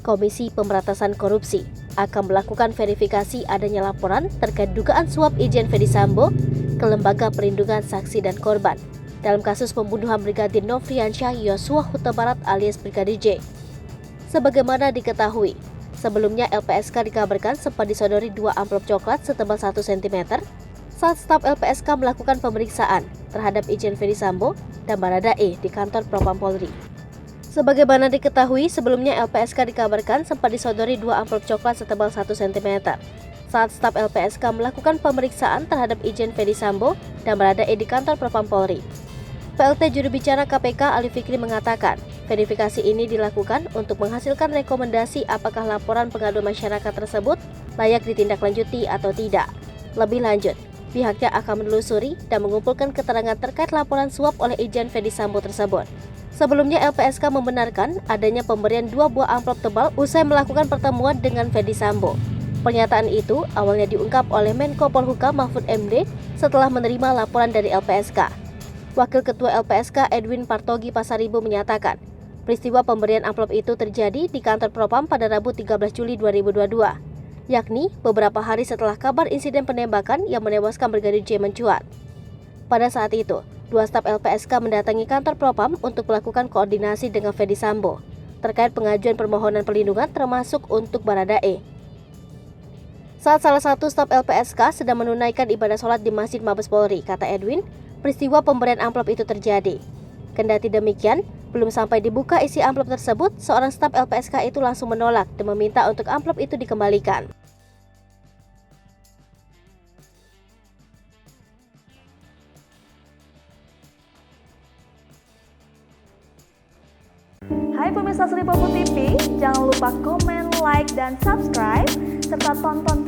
Komisi Pemberantasan Korupsi akan melakukan verifikasi adanya laporan terkait dugaan suap Irjen Ferdy Sambo ke Lembaga Perlindungan Saksi dan Korban dalam kasus pembunuhan Brigadir Nofriansyah Yosua Huta Barat alias Brigadir J. Sebagaimana diketahui, sebelumnya LPSK dikabarkan sempat disodori 2 amplop coklat setebal 1 cm saat staf LPSK melakukan pemeriksaan terhadap Irjen Ferdy Sambo dan Baradae di kantor Propam Polri. Sebagaimana diketahui, sebelumnya LPSK dikabarkan sempat disodori 2 amplop coklat setebal 1 cm saat staf LPSK melakukan pemeriksaan terhadap Irjen Ferdy Sambo dan Baradae di kantor Propam Polri. PLT Juru Bicara KPK Ali Fikri mengatakan, verifikasi ini dilakukan untuk menghasilkan rekomendasi apakah laporan pengaduan masyarakat tersebut layak ditindaklanjuti atau tidak. Lebih lanjut, pihaknya akan menelusuri dan mengumpulkan keterangan terkait laporan suap oleh Irjen Ferdy Sambo tersebut. Sebelumnya LPSK membenarkan adanya pemberian 2 buah amplop tebal usai melakukan pertemuan dengan Ferdy Sambo. Pernyataan itu awalnya diungkap oleh Menko Polhukam Mahfud MD setelah menerima laporan dari LPSK. Wakil Ketua LPSK Edwin Partogi Pasaribu menyatakan, peristiwa pemberian amplop itu terjadi di kantor Propam pada Rabu 13 Juli 2022, yakni beberapa hari setelah kabar insiden penembakan yang menewaskan Brigadir J mencuat. Pada saat itu, 2 staf LPSK mendatangi kantor Propam untuk melakukan koordinasi dengan Ferdy Sambo terkait pengajuan permohonan perlindungan termasuk untuk Baradae. Saat salah satu staf LPSK sedang menunaikan ibadah sholat di Masjid Mabes Polri, kata Edwin, peristiwa pemberian amplop itu terjadi. Kendati demikian, belum sampai dibuka isi amplop tersebut, seorang staf LPSK itu langsung menolak dan meminta untuk amplop itu dikembalikan. Hai pemirsa Sri Popo TV, jangan lupa komen, like, dan subscribe, serta tonton